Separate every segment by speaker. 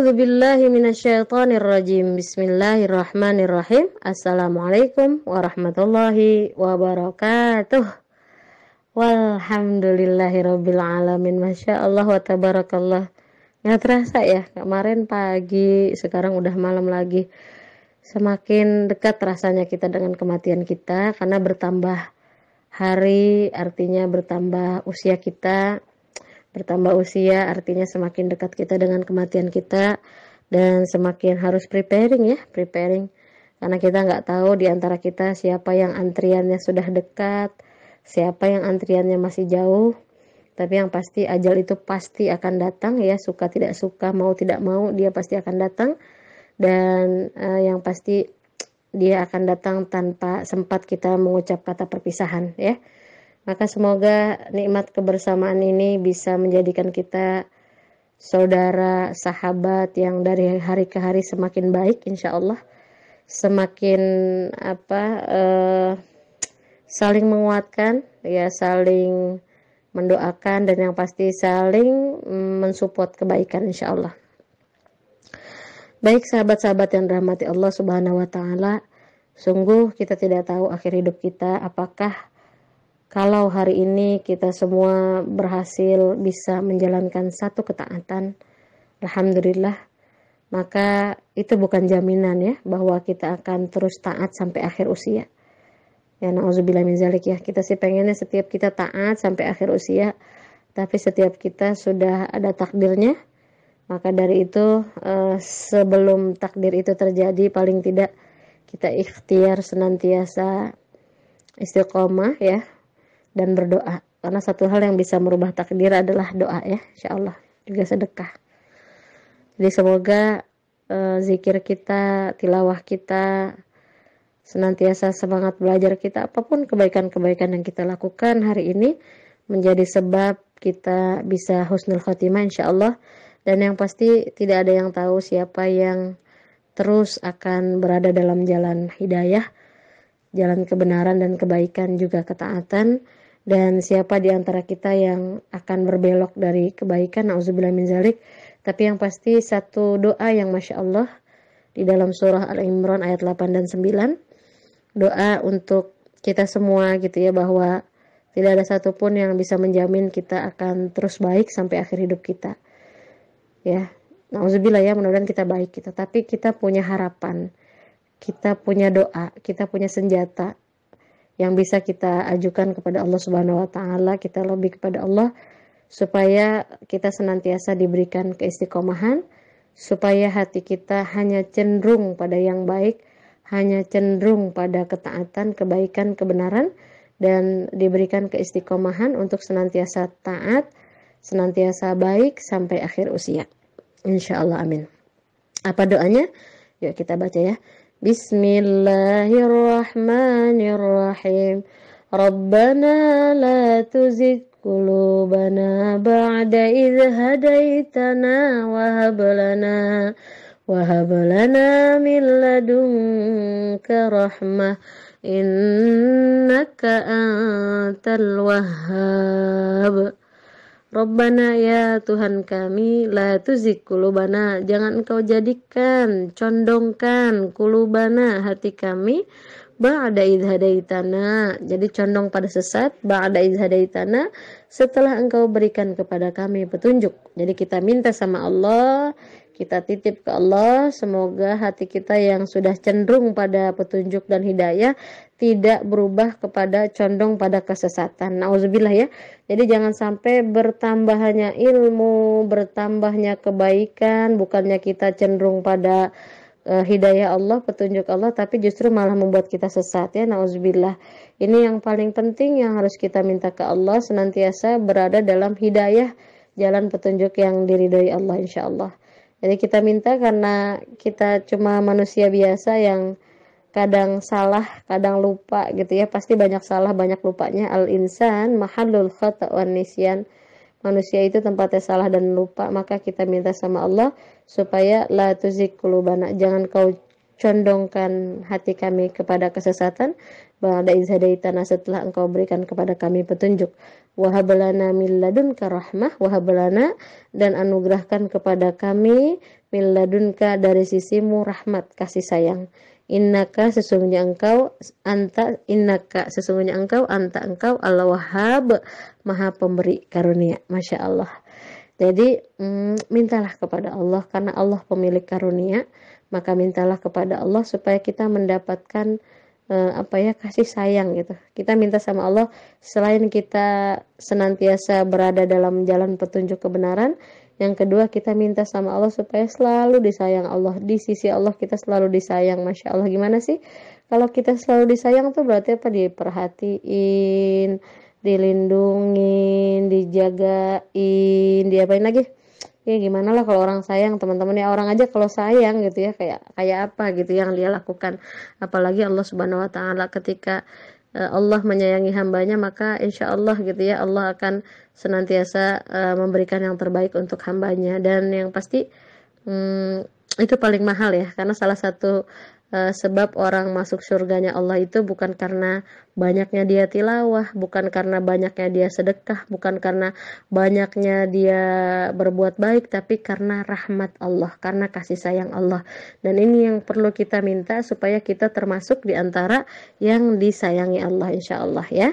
Speaker 1: A'udzubillahi minasyaitonirrajim. Bismillahirrahmanirrahim. Assalamualaikum warahmatullahi wabarakatuh. Walhamdulillahirabbil alamin. Masya Allah wa tabarakallah. Nggak terasa ya, kemarin pagi, sekarang udah malam lagi. Semakin dekat rasanya kita dengan kematian kita, karena bertambah hari artinya bertambah usia kita. Bertambah usia artinya semakin dekat kita dengan kematian kita, dan semakin harus preparing, karena kita nggak tahu di antara kita siapa yang antriannya sudah dekat, siapa yang antriannya masih jauh. Tapi yang pasti ajal itu pasti akan datang ya, suka tidak suka, mau tidak mau, dia pasti akan datang. Dan yang pasti dia akan datang tanpa sempat kita mengucap kata perpisahan ya. Maka semoga nikmat kebersamaan ini bisa menjadikan kita saudara, sahabat yang dari hari ke hari semakin baik, insya Allah. Semakin saling menguatkan, ya, saling mendoakan, dan yang pasti saling mensupport kebaikan, insya Allah. Baik sahabat-sahabat yang dirahmati Allah Subhanahu wa Ta'ala, sungguh kita tidak tahu akhir hidup kita. Apakah kalau hari ini kita semua berhasil bisa menjalankan satu ketaatan, alhamdulillah, maka itu bukan jaminan ya bahwa kita akan terus taat sampai akhir usia. Ya, na'udzubillah min zalik ya. Kita sih pengennya setiap kita taat sampai akhir usia, tapi setiap kita sudah ada takdirnya. Maka dari itu sebelum takdir itu terjadi, paling tidak kita ikhtiar senantiasa istiqomah ya, dan berdoa, karena satu hal yang bisa merubah takdir adalah doa ya, insyaallah, juga sedekah. Jadi semoga zikir kita, tilawah kita, senantiasa semangat belajar kita, apapun kebaikan-kebaikan yang kita lakukan hari ini menjadi sebab kita bisa husnul khotimah insyaallah. Dan yang pasti tidak ada yang tahu siapa yang terus akan berada dalam jalan hidayah, jalan kebenaran dan kebaikan, juga ketaatan. Dan siapa di antara kita yang akan berbelok dari kebaikan, na'udzubillah min zalik. Tapi yang pasti satu doa yang Masya Allah di dalam surah Al-Imran ayat 8 dan 9. Doa untuk kita semua gitu ya, bahwa tidak ada satupun yang bisa menjamin kita akan terus baik sampai akhir hidup kita. Ya, na'udzubillah ya, mudah-mudahan kita baik kita. Tapi kita punya harapan, kita punya doa, kita punya senjata yang bisa kita ajukan kepada Allah Subhanahu wa Ta'ala. Kita lebih kepada Allah supaya kita senantiasa diberikan keistiqomahan, supaya hati kita hanya cenderung pada yang baik, hanya cenderung pada ketaatan, kebaikan, kebenaran, dan diberikan keistiqomahan untuk senantiasa taat, senantiasa baik sampai akhir usia, insyaallah, amin. Apa doanya? Yuk kita baca ya. Bismillahirrahmanirrahim. Rabbana la tuzigh qulubana ba'da idh hadaitana wa hab lana min ladunka rahmah innaka antal wahhab. Rabbana, ya Tuhan kami, la tuzigh qulubana, jangan engkau jadikan, condongkan, qulubana, hati kami, ba'da idh hadaitana, jadi condong pada sesat, ba'da idh hadaitana, setelah engkau berikan kepada kami petunjuk. Jadi kita minta sama Allah, kita titip ke Allah, semoga hati kita yang sudah cenderung pada petunjuk dan hidayah tidak berubah kepada condong pada kesesatan. Nauzubillah ya. Jadi jangan sampai bertambahnya ilmu, bertambahnya kebaikan, bukannya kita cenderung pada hidayah Allah, petunjuk Allah, tapi justru malah membuat kita sesat ya. Nauzubillah. Ini yang paling penting yang harus kita minta ke Allah, senantiasa berada dalam hidayah, jalan petunjuk yang diridhoi Allah insyaallah. Jadi kita minta karena kita cuma manusia biasa yang kadang salah, kadang lupa gitu ya. Pasti banyak salah, banyak lupanya. Al-insan mahallul khata' wan nisyan. Manusia itu tempatnya salah dan lupa. Maka kita minta sama Allah supaya la tuzigh qulubana, jangan kau condongkan hati kami kepada kesesatan, ba'da idh hadaitana, setelah engkau berikan kepada kami petunjuk. Wa hab lana min ladunka rahmah, wa hab lana, dan anugerahkan kepada kami min ladunka dari sisimu rahmat kasih sayang. Innaka sesungguhnya engkau anta engkau Al-Wahhab maha pemberi karunia. Masya Allah. Jadi mintalah kepada Allah karena Allah pemilik karunia, maka mintalah kepada Allah supaya kita mendapatkan kasih sayang gitu. Kita minta sama Allah selain kita senantiasa berada dalam jalan petunjuk kebenaran, yang kedua kita minta sama Allah supaya selalu disayang Allah. Di sisi Allah kita selalu disayang. Masya Allah, gimana sih? Kalau kita selalu disayang tuh berarti apa? Diperhatiin, dilindungin, dijagain, diapain lagi? Ya gimana lah kalau orang sayang, teman-teman, ya orang aja kalau sayang gitu ya kayak apa gitu yang dia lakukan. Apalagi Allah Subhanahu wa taala, ketika Allah menyayangi hambanya, maka insya Allah gitu ya Allah akan senantiasa memberikan yang terbaik untuk hambanya. Dan yang pasti itu paling mahal ya, karena salah satu sebab orang masuk surganya Allah itu bukan karena banyaknya dia tilawah, bukan karena banyaknya dia sedekah, bukan karena banyaknya dia berbuat baik, tapi karena rahmat Allah, karena kasih sayang Allah. Dan ini yang perlu kita minta supaya kita termasuk di antara yang disayangi Allah, insya Allah ya.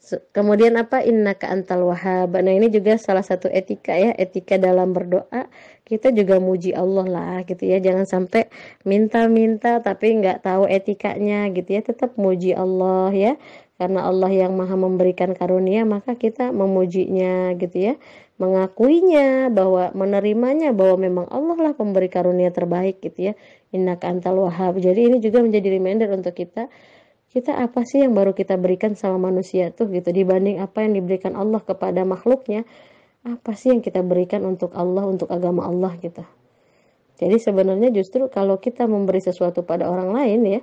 Speaker 1: Kemudian apa? Innaka antal wahhab. Nah ini juga salah satu etika ya, etika dalam berdoa. Kita juga muji Allah lah gitu ya. Jangan sampai minta-minta tapi nggak tahu etikanya gitu ya. Tetap muji Allah ya. Karena Allah yang maha memberikan karunia, maka kita memujinya gitu ya. Mengakuinya, bahwa menerimanya, bahwa memang Allah lah pemberi karunia terbaik gitu ya. Innaka antal wahhab. Jadi ini juga menjadi reminder untuk kita apa sih yang baru kita berikan sama manusia tuh gitu, dibanding apa yang diberikan Allah kepada makhluknya. Apa sih yang kita berikan untuk Allah, untuk agama Allah gitu. Jadi sebenarnya justru kalau kita memberi sesuatu pada orang lain ya,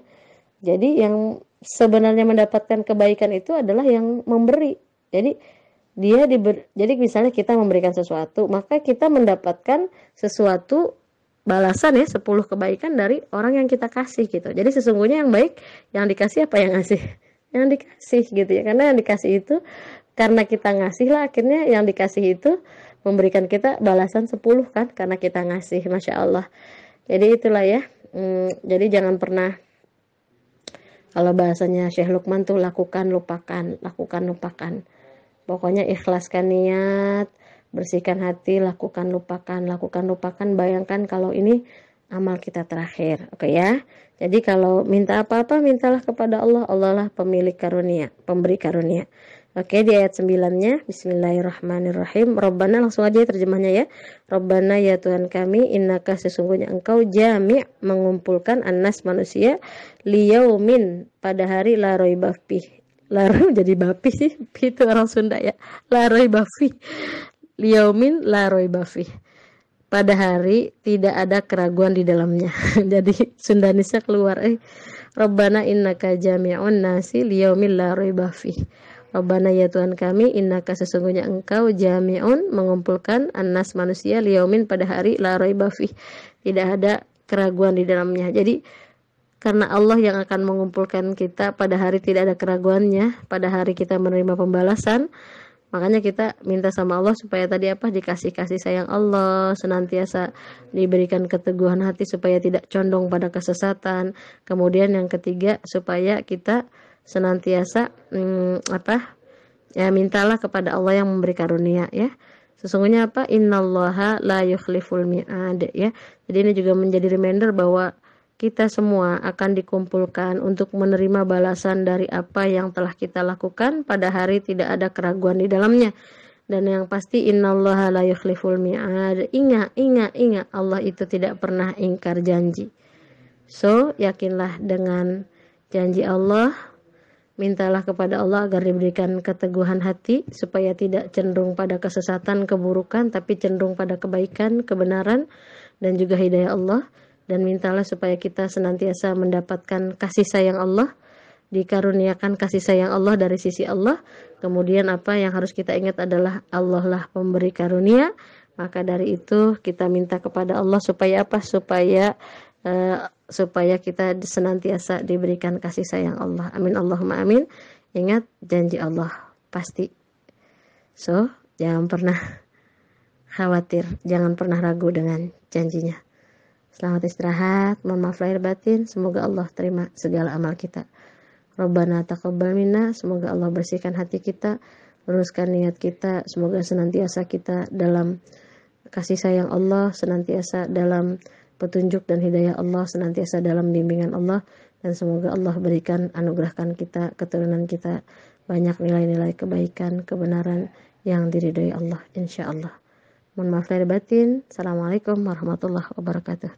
Speaker 1: jadi yang sebenarnya mendapatkan kebaikan itu adalah yang memberi. Jadi jadi misalnya kita memberikan sesuatu, maka kita mendapatkan sesuatu balasan ya, 10 kebaikan dari orang yang kita kasih gitu. Jadi sesungguhnya yang baik yang dikasih apa yang ngasih? Yang dikasih gitu ya. Karena yang dikasih itu karena kita ngasih lah, akhirnya yang dikasih itu memberikan kita balasan 10 kan, karena kita ngasih. Masya Allah. Jadi itulah ya. Jadi jangan pernah, kalau bahasanya Syekh Luqman tuh lakukan lupakan, lakukan lupakan. Pokoknya ikhlaskan niat, bersihkan hati, lakukan lupakan, lakukan lupakan. Bayangkan kalau ini amal kita terakhir. Oke ya. Jadi kalau minta apa-apa, mintalah kepada Allah. Allah lah pemilik karunia, pemberi karunia. Oke, di ayat 9-nya, bismillahirrahmanirrahim. Rabbana, langsung aja terjemahnya ya. Rabbana, ya Tuhan kami, innaka sesungguhnya engkau jami' mengumpulkan annas manusia, liyaumin pada hari la raiba fih. Laru jadi bapi sih, itu orang Sunda ya. La raiba fih. Liyaumin la raiba fih. Pada hari tidak ada keraguan di dalamnya. Jadi Sundanisnya keluar. Rabbana innaka jami'un nasi liyaumin la raiba fih. Rabbana, ya Tuhan kami, innaka sesungguhnya engkau jami'un mengumpulkan annas manusia liyaumin pada hari la raiba fih. Tidak ada keraguan di dalamnya. Jadi karena Allah yang akan mengumpulkan kita pada hari tidak ada keraguannya, pada hari kita menerima pembalasan, makanya kita minta sama Allah supaya tadi apa, dikasih kasih sayang Allah, senantiasa diberikan keteguhan hati supaya tidak condong pada kesesatan. Kemudian yang ketiga, supaya kita senantiasa mintalah kepada Allah yang memberi karunia ya. Sesungguhnya apa? Innallaha la yukhliful mi'ad ya. Jadi ini juga menjadi reminder bahwa kita semua akan dikumpulkan untuk menerima balasan dari apa yang telah kita lakukan pada hari tidak ada keraguan di dalamnya. Dan yang pasti innallaha la yukhliful mi'ad. Ingat Allah itu tidak pernah ingkar janji. So, yakinlah dengan janji Allah. Mintalah kepada Allah agar diberikan keteguhan hati supaya tidak cenderung pada kesesatan, keburukan, tapi cenderung pada kebaikan, kebenaran, dan juga hidayah Allah. Dan mintalah supaya kita senantiasa mendapatkan kasih sayang Allah, dikaruniakan kasih sayang Allah dari sisi Allah. Kemudian apa yang harus kita ingat adalah Allah lah pemberi karunia. Maka dari itu kita minta kepada Allah supaya apa? Supaya kita senantiasa diberikan kasih sayang Allah. Amin Allahumma amin. Ingat janji Allah pasti. So, jangan pernah khawatir, jangan pernah ragu dengan janjinya. Selamat istirahat, mohon maaf lahir batin, semoga Allah terima segala amal kita. Rabbana taqabbal minna, semoga Allah bersihkan hati kita, luruskan niat kita, semoga senantiasa kita dalam kasih sayang Allah, senantiasa dalam petunjuk dan hidayah Allah, senantiasa dalam bimbingan Allah, dan semoga Allah berikan, anugerahkan kita, keturunan kita banyak nilai-nilai kebaikan, kebenaran yang diridhoi Allah, insya Allah. Mohon maaf lahir batin. Assalamualaikum warahmatullahi wabarakatuh.